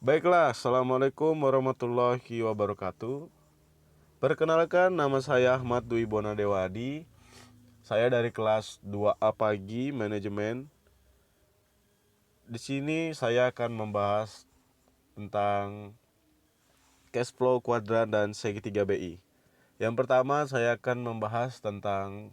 Baiklah, Assalamualaikum warahmatullahi wabarakatuh. Perkenalkan, nama saya Ahmad Dwi Bonadewadi. Saya dari kelas 2A Pagi Manajemen. Di sini saya akan membahas tentang cash flow kuadran dan segitiga BI. Yang pertama, saya akan membahas tentang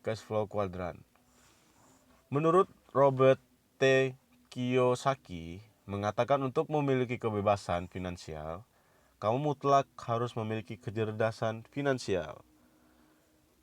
cash flow kuadran. Menurut Robert T. Kiyosaki mengatakan untuk memiliki kebebasan finansial, kamu mutlak harus memiliki kecerdasan finansial.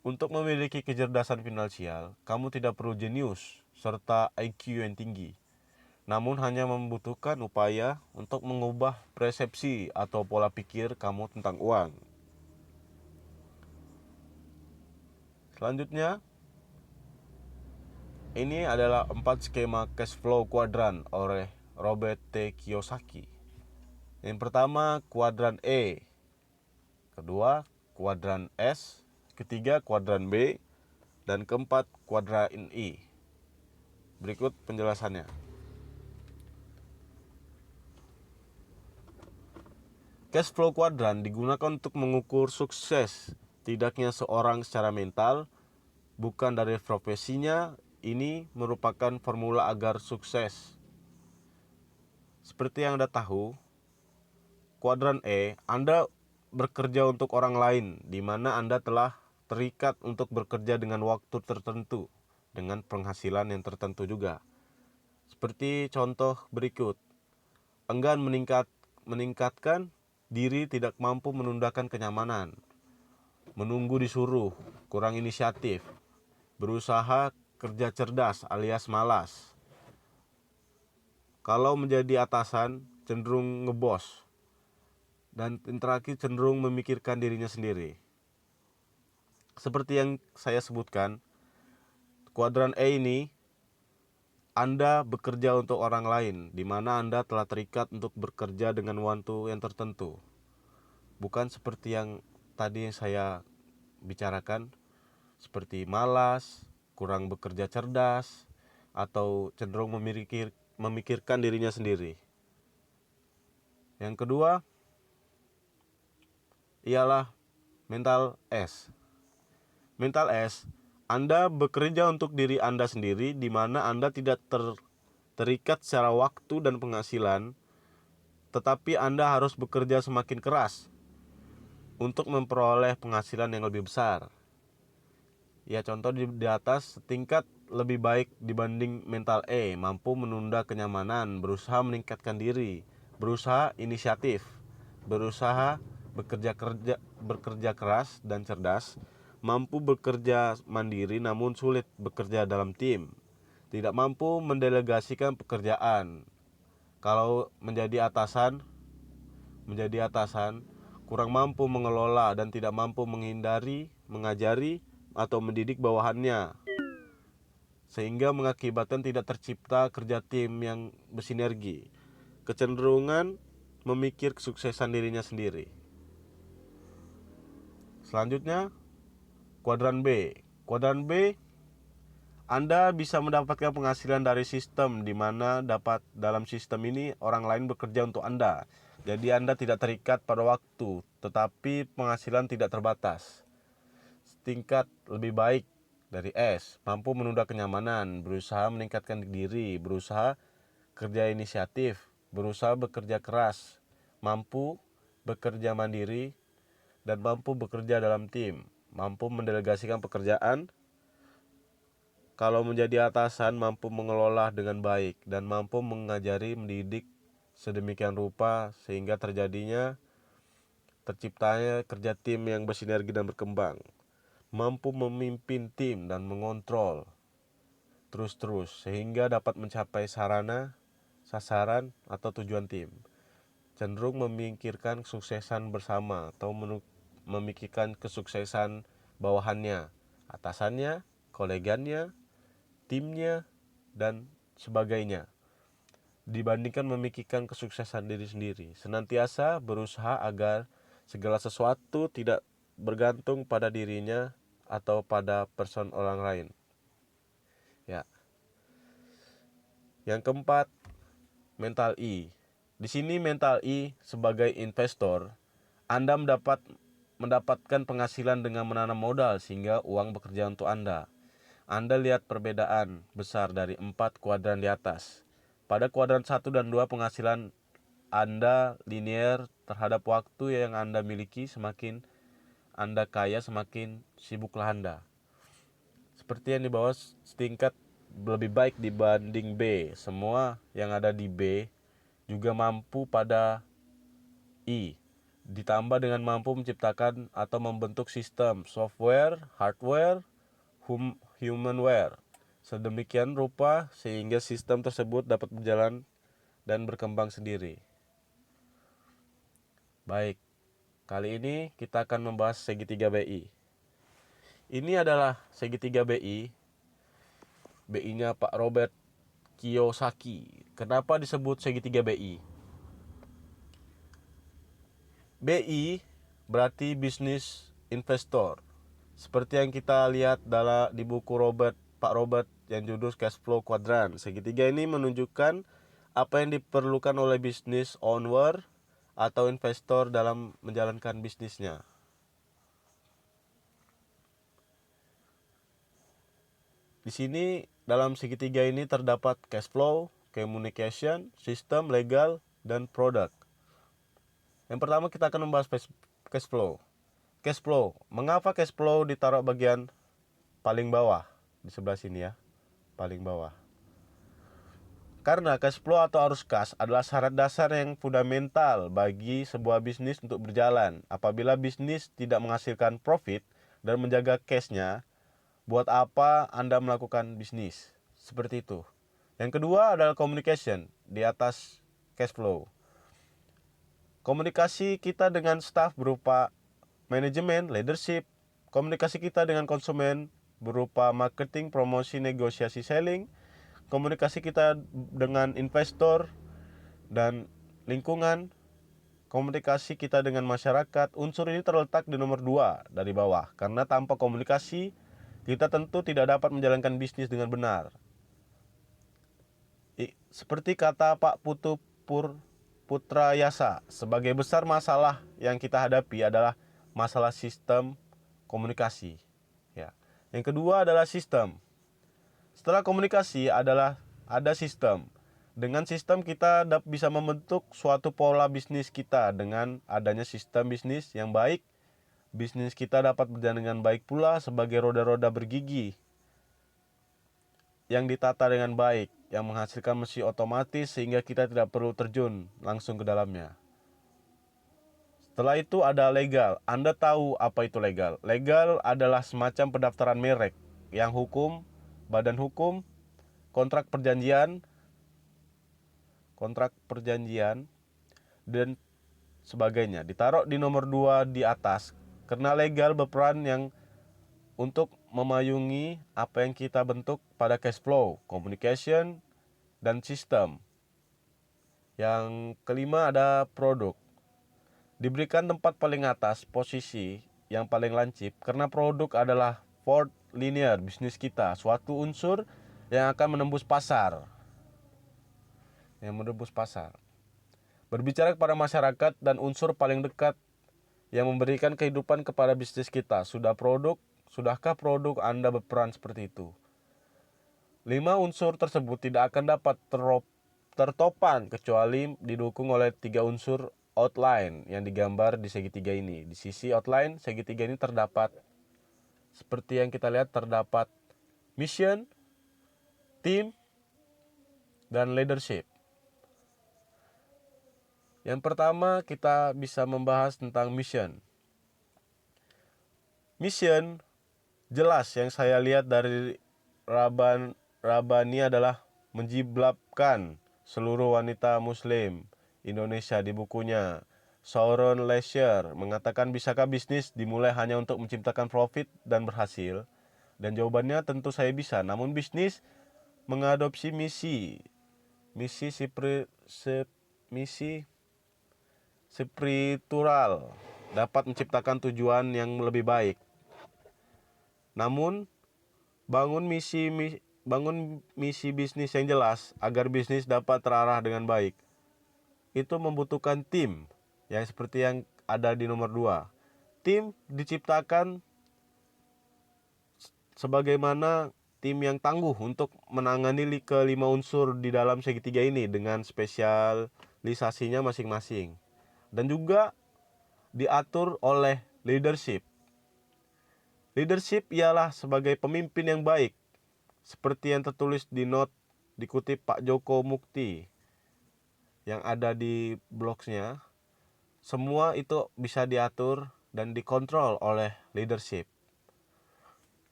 Untuk memiliki kecerdasan finansial, kamu tidak perlu jenius serta IQ yang tinggi, namun hanya membutuhkan upaya untuk mengubah persepsi atau pola pikir kamu tentang uang. Selanjutnya, ini adalah 4 skema cash flow kuadran oleh Robert T. Kiyosaki. Yang pertama, kuadran E. Kedua, kuadran S. Ketiga, kuadran B. Dan keempat, kuadran I. Berikut penjelasannya. Cash flow kuadran digunakan untuk mengukur sukses tidaknya seorang secara mental, bukan dari profesinya. Ini merupakan formula agar sukses. Seperti yang Anda tahu, kuadran E, Anda bekerja untuk orang lain, di mana Anda telah terikat untuk bekerja dengan waktu tertentu, dengan penghasilan yang tertentu juga. Seperti contoh berikut, enggan meningkatkan diri, tidak mampu menundakan kenyamanan, menunggu disuruh, kurang inisiatif, berusaha kerja cerdas alias malas. Kalau menjadi atasan, cenderung ngebos, dan interaksi cenderung memikirkan dirinya sendiri. Seperti yang saya sebutkan, kuadran E ini Anda bekerja untuk orang lain, di mana Anda telah terikat untuk bekerja dengan waktu yang tertentu. Bukan seperti yang tadi yang saya bicarakan, seperti malas, kurang bekerja cerdas, atau cenderung memikirkan dirinya sendiri. Yang kedua ialah mental S. Mental S, Anda bekerja untuk diri Anda sendiri, di mana Anda tidak terikat secara waktu dan penghasilan, tetapi Anda harus bekerja semakin keras untuk memperoleh penghasilan yang lebih besar. Ya, contoh di atas, tingkat lebih baik dibanding mental E, mampu menunda kenyamanan, berusaha meningkatkan diri, berusaha inisiatif, berusaha bekerja keras dan cerdas, mampu bekerja mandiri namun sulit bekerja dalam tim, tidak mampu mendelegasikan pekerjaan. Kalau menjadi atasan, kurang mampu mengelola dan tidak mampu mengajari atau mendidik bawahannya, sehingga mengakibatkan tidak tercipta kerja tim yang bersinergi. Kecenderungan memikir kesuksesan dirinya sendiri. Selanjutnya, kuadran B. Kuadran B, Anda bisa mendapatkan penghasilan dari sistem, di mana dalam sistem ini orang lain bekerja untuk Anda. Jadi Anda tidak terikat pada waktu, tetapi penghasilan tidak terbatas. Tingkat lebih baik dari S, mampu menunda kenyamanan, berusaha meningkatkan diri, berusaha kerja inisiatif, berusaha bekerja keras, mampu bekerja mandiri, dan mampu bekerja dalam tim, mampu mendelegasikan pekerjaan. Kalau menjadi atasan, mampu mengelola dengan baik dan mampu mengajari, mendidik sedemikian rupa sehingga terciptanya kerja tim yang bersinergi dan berkembang. Mampu memimpin tim dan mengontrol terus-terus sehingga dapat mencapai sasaran atau tujuan tim. Cenderung memikirkan kesuksesan bersama atau memikirkan kesuksesan bawahannya, atasannya, kolegannya, timnya, dan sebagainya, dibandingkan memikirkan kesuksesan diri sendiri. Senantiasa berusaha agar segala sesuatu tidak bergantung pada dirinya atau pada person orang lain. Ya. Yang keempat, mental I. Di sini mental I sebagai investor, Anda mendapatkan penghasilan dengan menanam modal sehingga uang bekerja untuk Anda. Anda lihat perbedaan besar dari 4 kuadran di atas. Pada kuadran 1 dan 2 penghasilan Anda linear terhadap waktu yang Anda miliki. Semakin Anda kaya, semakin sibuklah Anda. Seperti yang di bawah, setingkat lebih baik dibanding B. Semua yang ada di B juga mampu pada I, ditambah dengan mampu menciptakan atau membentuk sistem, software, hardware, humanware, sedemikian rupa sehingga sistem tersebut dapat berjalan dan berkembang sendiri. Baik, kali ini kita akan membahas segitiga BI. Ini adalah segitiga BI. BI-nya Pak Robert Kiyosaki. Kenapa disebut segitiga BI? BI berarti bisnis investor. Seperti yang kita lihat di buku Pak Robert yang judul Cash Flow Quadrant. Segitiga ini menunjukkan apa yang diperlukan oleh bisnis owner atau investor dalam menjalankan bisnisnya. Di sini dalam segitiga ini terdapat cash flow, communication, sistem, legal, dan produk. Yang pertama kita akan membahas cash flow. Cash flow. Mengapa cash flow ditaruh bagian paling bawah? Di sebelah sini ya, paling bawah. Karena cash flow atau arus kas adalah syarat dasar yang fundamental bagi sebuah bisnis untuk berjalan. Apabila bisnis tidak menghasilkan profit dan menjaga cashnya, buat apa Anda melakukan bisnis? Seperti itu. Yang kedua adalah communication di atas cash flow. Komunikasi kita dengan staff berupa manajemen, leadership. Komunikasi kita dengan konsumen berupa marketing, promosi, negosiasi, selling. Komunikasi kita dengan investor dan lingkungan. Komunikasi kita dengan masyarakat. Unsur ini terletak di nomor 2 dari bawah. Karena tanpa komunikasi, kita tentu tidak dapat menjalankan bisnis dengan benar. Seperti kata Pak Putra Yasa, sebagai besar masalah yang kita hadapi adalah masalah sistem komunikasi. Ya. Yang kedua adalah sistem. Setelah komunikasi ada sistem. Dengan sistem kita bisa membentuk suatu pola bisnis kita. Dengan adanya sistem bisnis yang baik, bisnis kita dapat berjalan dengan baik pula sebagai roda-roda bergigi yang ditata dengan baik, yang menghasilkan mesin otomatis sehingga kita tidak perlu terjun langsung ke dalamnya. Setelah itu ada legal. Anda tahu apa itu legal? Legal adalah semacam pendaftaran merek yang hukum, badan hukum, kontrak perjanjian, dan sebagainya. Ditaruh di nomor 2 di atas karena legal berperan yang untuk memayungi apa yang kita bentuk pada cash flow, communication, dan sistem. Yang kelima ada produk. Diberikan tempat paling atas, posisi yang paling lancip, karena produk adalah fourth linear bisnis kita, suatu unsur yang akan menembus pasar. Berbicara kepada masyarakat dan unsur paling dekat yang memberikan kehidupan kepada bisnis kita. Sudahkah produk Anda berperan seperti itu? 5 unsur tersebut tidak akan dapat tertopang kecuali didukung oleh 3 unsur outline yang digambar di segitiga ini. Di sisi outline segitiga ini terdapat, seperti yang kita lihat, terdapat mission, team, dan leadership. Yang pertama kita bisa membahas tentang mission. Mission jelas yang saya lihat dari Rabani adalah menjiblabkan seluruh wanita muslim Indonesia. Di bukunya Sharon Leisure mengatakan, bisakah bisnis dimulai hanya untuk menciptakan profit dan berhasil? Dan jawabannya tentu saya bisa. Namun bisnis mengadopsi misi spiritual dapat menciptakan tujuan yang lebih baik. Namun bangun misi bisnis yang jelas agar bisnis dapat terarah dengan baik. itu membutuhkan tim, ya seperti yang ada di nomor 2. Tim diciptakan sebagaimana tim yang tangguh untuk menangani kelima unsur di dalam segitiga ini dengan spesialisasinya masing-masing. Dan juga diatur oleh leadership. Leadership ialah sebagai pemimpin yang baik, seperti yang tertulis di note dikutip Pak Joko Mukti yang ada di blogsnya. Semua itu bisa diatur dan dikontrol oleh leadership.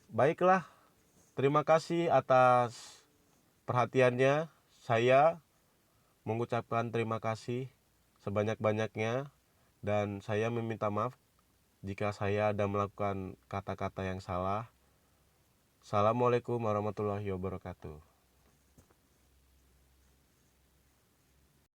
Baiklah, terima kasih atas perhatiannya. Saya mengucapkan terima kasih sebanyak-banyaknya dan saya meminta maaf jika saya ada melakukan kata-kata yang salah. Assalamualaikum warahmatullahi wabarakatuh.